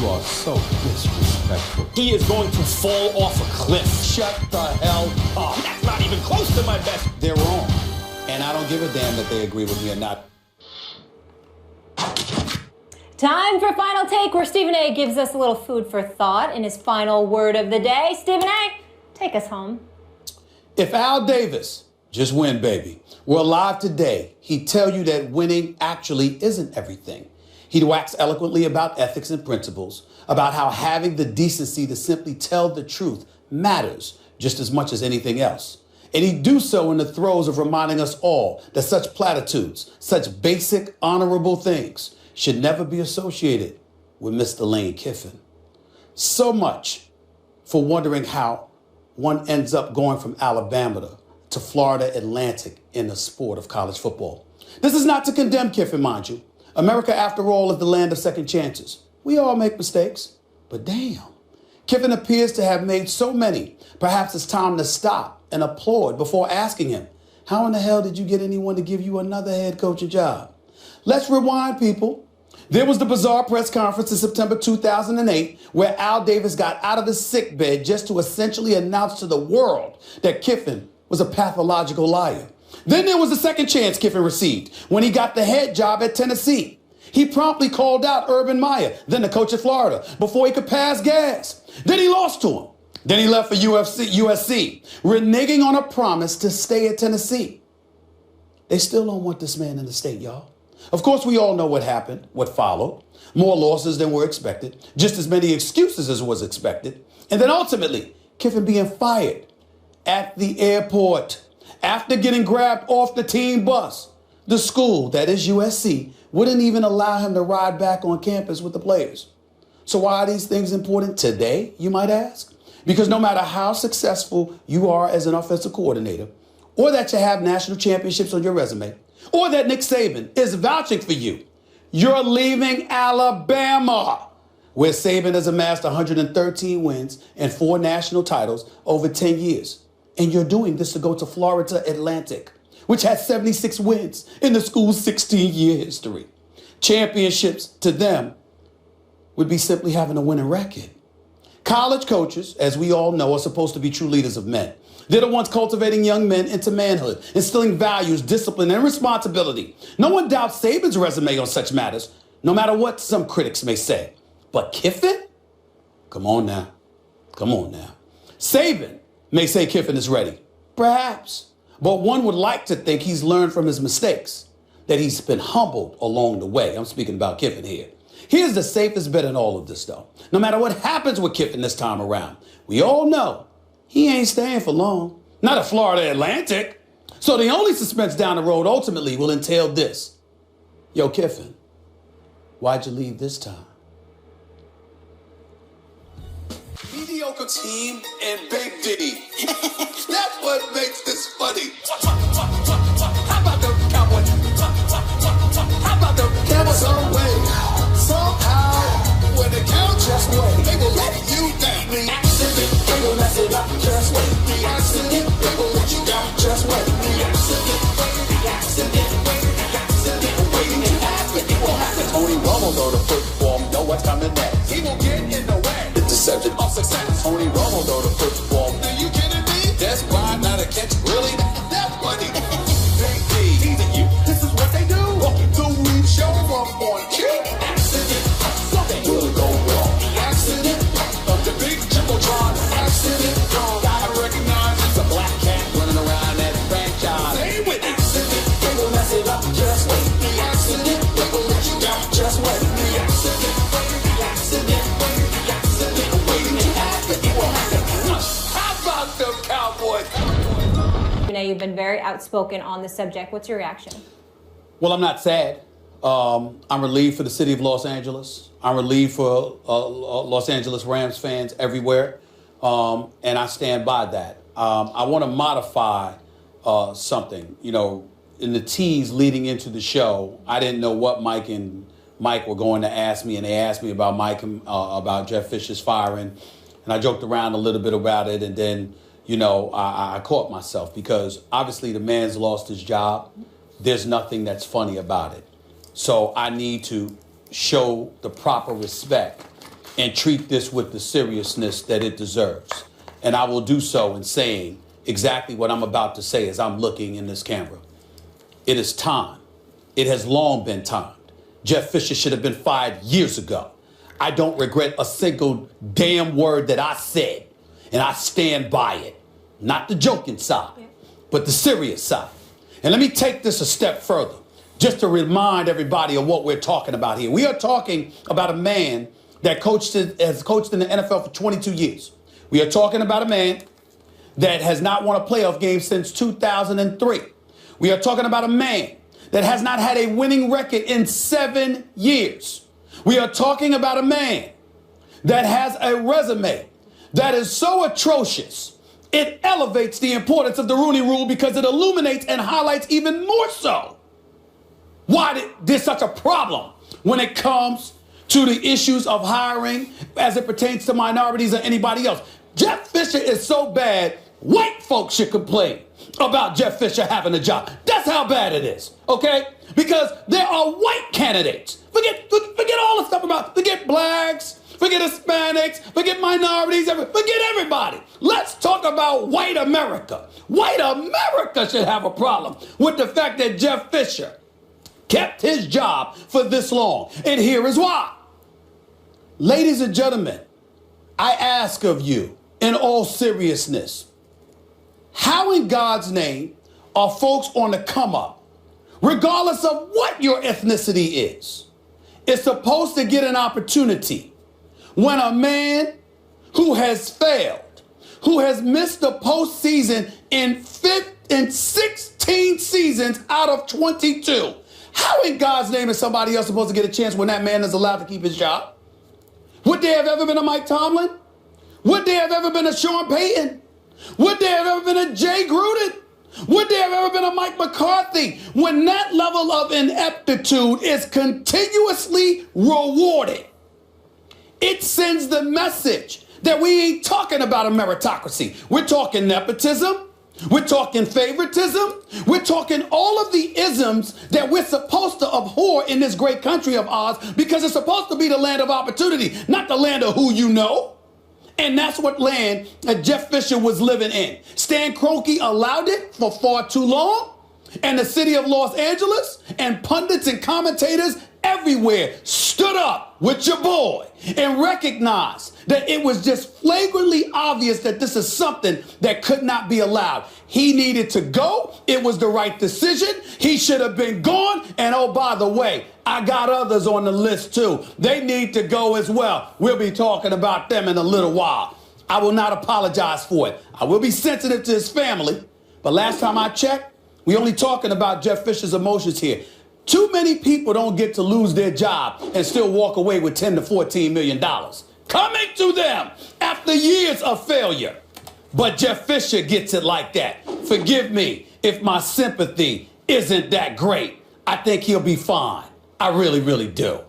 You are so disrespectful. He is going to fall off a cliff. Shut the hell up. That's not even close to my best. They're wrong. And I don't give a damn that they agree with me or not. Time for Final Take, where Stephen A. gives us a little food for thought in his final word of the day. Stephen A., take us home. If Al Davis, just win, baby, were alive today, he'd tell you that winning actually isn't everything. He'd wax eloquently about ethics and principles, about how having the decency to simply tell the truth matters just as much as anything else. And he'd do so in the throes of reminding us all that such platitudes, such basic, honorable things, should never be associated with Mr. Lane Kiffin. So much for wondering how one ends up going from Alabama to Florida Atlantic in the sport of college football. This is not to condemn Kiffin, mind you. America, after all, is the land of second chances. We all make mistakes, but damn, Kiffin appears to have made so many. Perhaps it's time to stop and applaud before asking him, how in the hell did you get anyone to give you another head coaching job? Let's rewind, people. There was the bizarre press conference in September 2008 where Al Davis got out of his sickbed just to essentially announce to the world that Kiffin was a pathological liar. Then there was the second chance Kiffin received when he got the head job at Tennessee. He promptly called out Urban Meyer, then the coach at Florida, before he could pass gas. Then he lost to him. Then he left for USC, reneging on a promise to stay at Tennessee. They still don't want this man in the state, y'all. Of course, we all know what happened, what followed. More losses than were expected, just as many excuses as was expected. And then ultimately, Kiffin being fired at the airport after getting grabbed off the team bus. The school, that is USC, wouldn't even allow him to ride back on campus with the players. So why are these things important today, you might ask? Because no matter how successful you are as an offensive coordinator, or that you have national championships on your resume, or that Nick Saban is vouching for you, you're leaving Alabama, where Saban has amassed 113 wins and 4 national titles over 10 years. And you're doing this to go to Florida Atlantic, which has 76 wins in the school's 16-year history. Championships to them would be simply having a winning record. College coaches, as we all know, are supposed to be true leaders of men. They're the ones cultivating young men into manhood, instilling values, discipline, and responsibility. No one doubts Saban's resume on such matters, no matter what some critics may say. But Kiffin? Come on now. Come on now. Saban may say Kiffin is ready. Perhaps. But one would like to think he's learned from his mistakes, that he's been humbled along the way. I'm speaking about Kiffin here. Here's the safest bet in all of this, though. No matter what happens with Kiffin this time around, we all know he ain't staying for long. Not at Florida Atlantic. So the only suspense down the road ultimately will entail this. Yo, Kiffin, why'd you leave this time? Mediocre team and Big D. That's what makes this funny. How about the Cowboys? How about the Cowboys? Some way, somehow, when the count just wait, they will let you down. The accident, they will mess it up. Just wait. The accident, they will let you down. Just wait. The accident, waiting to happen. It will happen. Tony Romo throw the football, know what's coming next. He will get in the way. Interception Of success. Tony Romo throw the football. Are you kidding me? That's why not a catch. Really? That's funny. Big D. Teasing you. This is what they do. The weed show from on Q. Accident. Something will go wrong. The accident of the big Jumbotron. Accident. Gotta recognize it's a black cat running around that franchise. Say with accident. They will mess it up. Just wait. The accident. They will let you down. Just wait. The accident. The accident. The accident. Waiting to happen. It will happen. How about the Cowboys? You've been very outspoken on the subject. What's your reaction? Well, I'm not sad. I'm relieved for the city of Los Angeles. I'm relieved for Los Angeles Rams fans everywhere. And I stand by that. I want to modify something. You know, in the tease leading into the show, I didn't know what Mike were going to ask me, and they asked me about Mike and about Jeff Fisher's firing. And I joked around a little bit about it, and then, you know, I caught myself because obviously the man's lost his job. There's nothing that's funny about it. So I need to show the proper respect and treat this with the seriousness that it deserves. And I will do so in saying exactly what I'm about to say as I'm looking in this camera. It is time. It has long been timed. Jeff Fisher should have been fired years ago. I don't regret a single damn word that I said, and I stand by it. Not the joking side, but the serious side. And let me take this a step further, just to remind everybody of what we're talking about here. We are talking about a man that has coached in the NFL for 22 years. We are talking about a man that has not won a playoff game since 2003. We are talking about a man that has not had a winning record in 7 years. We are talking about a man that has a resume that is so atrocious, it elevates the importance of the Rooney Rule because it illuminates and highlights even more so why there's such a problem when it comes to the issues of hiring as it pertains to minorities or anybody else. Jeff Fisher is so bad, white folks should complain about Jeff Fisher having a job. That's how bad it is, okay? Because there are white candidates. Forget all the stuff forget blacks, forget Hispanics, forget minorities, forget everybody. Let's talk about white America. White America should have a problem with the fact that Jeff Fisher kept his job for this long. And here is why. Ladies and gentlemen, I ask of you, in all seriousness, how in God's name are folks on the come up, regardless of what your ethnicity is supposed to get an opportunity when a man who has failed, who has missed the postseason in 16 seasons out of 22, how in God's name is somebody else supposed to get a chance when that man is allowed to keep his job? Would there have ever been a Mike Tomlin? Would there have ever been a Sean Payton? Would there have ever been a Jay Gruden? Would there have ever been a Mike McCarthy? When that level of ineptitude is continuously rewarded, it sends the message that we ain't talking about a meritocracy. We're talking nepotism. We're talking favoritism. We're talking all of the isms that we're supposed to abhor in this great country of ours because it's supposed to be the land of opportunity, not the land of who you know. And that's what land that Jeff Fisher was living in. Stan Kroenke allowed it for far too long. And the city of Los Angeles and pundits and commentators everywhere stood up with your boy and recognized that it was just flagrantly obvious that this is something that could not be allowed. He needed to go. It was the right decision. He should have been gone. And oh, by the way, I got others on the list too. They need to go as well. We'll be talking about them in a little while. I will not apologize for it. I will be sensitive to his family. But last time I checked, we only talking about Jeff Fisher's emotions here. Too many people don't get to lose their job and still walk away with $10 to $14 million. Coming to them after years of failure. But Jeff Fisher gets it like that. Forgive me if my sympathy isn't that great. I think he'll be fine. I really, really do.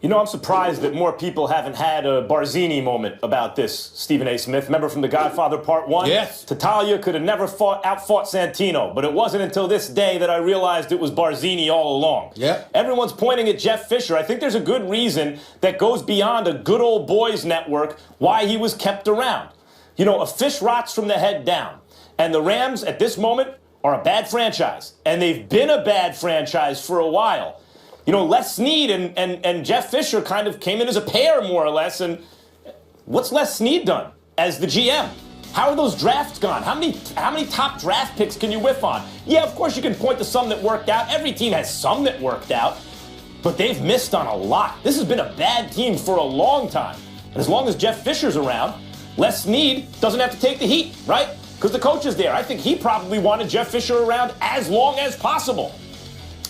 You know, I'm surprised that more people haven't had a Barzini moment about this, Stephen A. Smith. Remember from The Godfather Part 1? Yes. Tattaglia could have never outfought Santino, but it wasn't until this day that I realized it was Barzini all along. Yeah. Everyone's pointing at Jeff Fisher. I think there's a good reason that goes beyond a good old boys network why he was kept around. You know, a fish rots from the head down. And the Rams, at this moment, are a bad franchise. And they've been a bad franchise for a while. You know, Les Snead and Jeff Fisher kind of came in as a pair, more or less. And what's Les Snead done as the GM? How are those drafts gone? How many top draft picks can you whiff on? Yeah, of course you can point to some that worked out. Every team has some that worked out. But they've missed on a lot. This has been a bad team for a long time. And as long as Jeff Fisher's around, Les Snead doesn't have to take the heat, right? Because the coach is there. I think he probably wanted Jeff Fisher around as long as possible.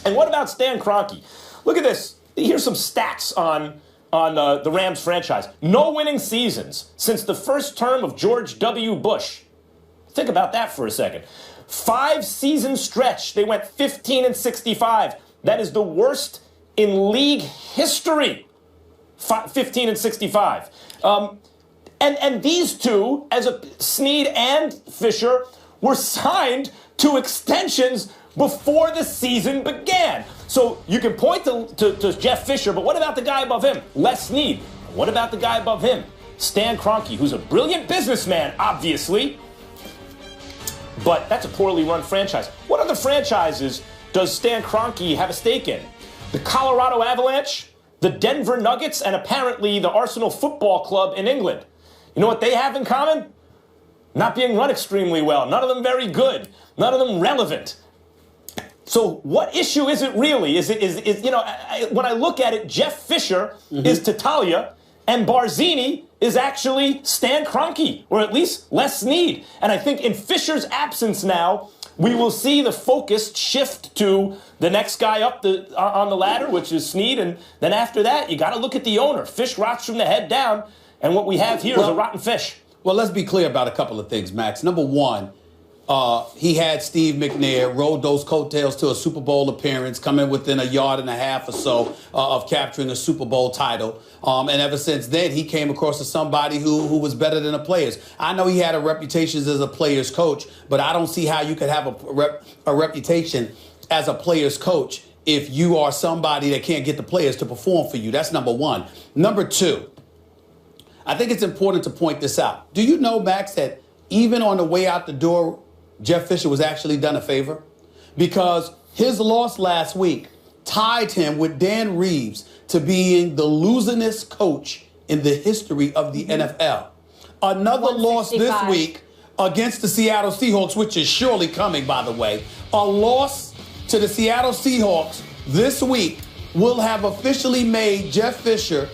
And what about Stan Kroenke? Look at this. Here's some stats on the Rams franchise. No winning seasons since the first term of George W. Bush. Think about that for a second. 5-season stretch. They went 15-65. That is the worst in league history. 15-65. And these two, Snead and Fisher, were signed to extensions before the season began. So you can point to Jeff Fisher, but what about the guy above him, Les Snead? What about the guy above him? Stan Kroenke, who's a brilliant businessman, obviously, but that's a poorly run franchise. What other franchises does Stan Kroenke have a stake in? The Colorado Avalanche, the Denver Nuggets, and apparently the Arsenal Football Club in England. You know what they have in common? Not being run extremely well. None of them very good. None of them relevant. So what issue is it really? When I look at it, Jeff Fisher is Tattaglia, and Barzini is actually Stan Kroenke, or at least Les Snead. And I think in Fisher's absence now, we will see the focus shift to the next guy up on the ladder, which is Snead, and then after that, you got to look at the owner. Fish rots from the head down, and what we have here is a rotten fish. Well, let's be clear about a couple of things, Max. Number one, he had Steve McNair, rode those coattails to a Super Bowl appearance, coming within a yard and a half or so of capturing a Super Bowl title. And ever since then, he came across as somebody who was better than the players. I know he had a reputation as a player's coach, but I don't see how you could have a reputation as a player's coach if you are somebody that can't get the players to perform for you. That's number one. Number two, I think it's important to point this out. Do you know, Max, that even on the way out the door, Jeff Fisher was actually done a favor? Because his loss last week tied him with Dan Reeves to being the losingest coach in the history of the NFL. Another loss this week against the Seattle Seahawks, which is surely coming, by the way. A loss to the Seattle Seahawks this week will have officially made Jeff Fisher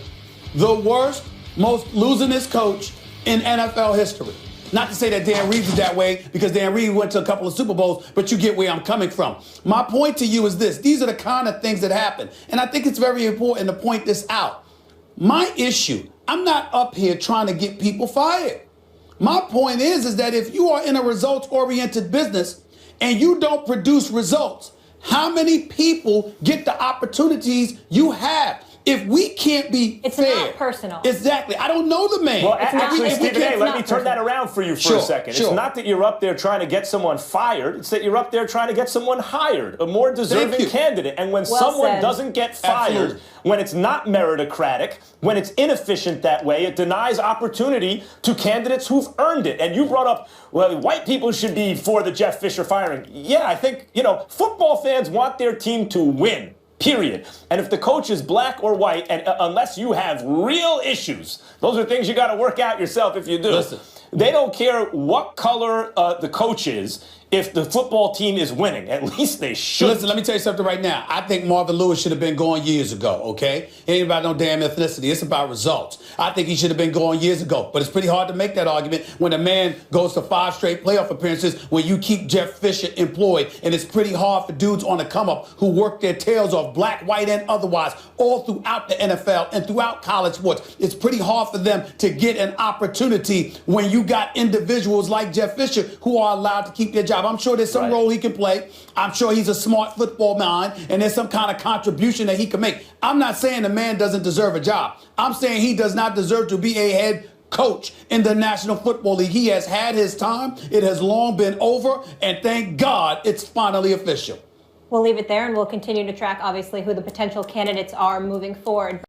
the worst, most losingest coach in NFL history. Not to say that Dan Reeves is that way, because Dan Reeves went to a couple of Super Bowls, but you get where I'm coming from. My point to you is this. These are the kind of things that happen. And I think it's very important to point this out. My issue, I'm not up here trying to get people fired. My point is that if you are in a results-oriented business and you don't produce results, how many people get the opportunities you have? If we can't be it's fair. Not personal. Exactly. I don't know the man. Well, actually, Stephen A., let me turn that around for you for a second. Sure. It's not that you're up there trying to get someone fired. It's that you're up there trying to get someone hired, a more deserving candidate. And when someone doesn't get fired, when it's not meritocratic, when it's inefficient that way, it denies opportunity to candidates who've earned it. And you brought up, well, white people should be for the Jeff Fisher firing. Yeah, I think, football fans want their team to win. Period. And if the coach is black or white, and unless you have real issues, those are things you got to work out yourself if you do. Listen. They don't care what color the coach is if the football team is winning. At least they should. Listen, let me tell you something right now. I think Marvin Lewis should have been gone years ago, okay? It ain't about no damn ethnicity. It's about results. I think he should have been gone years ago. But it's pretty hard to make that argument when a man goes to 5 straight playoff appearances when you keep Jeff Fisher employed. And it's pretty hard for dudes on the come-up who work their tails off, black, white, and otherwise, all throughout the NFL and throughout college sports. It's pretty hard for them to get an opportunity when you got individuals like Jeff Fisher who are allowed to keep their job. I'm sure there's some role he can play. I'm sure he's a smart football mind, and there's some kind of contribution that he can make. I'm not saying the man doesn't deserve a job. I'm saying he does not deserve to be a head coach in the National Football League. He has had his time. It has long been over, and thank God it's finally official. We'll leave it there, and we'll continue to track, obviously, who the potential candidates are moving forward.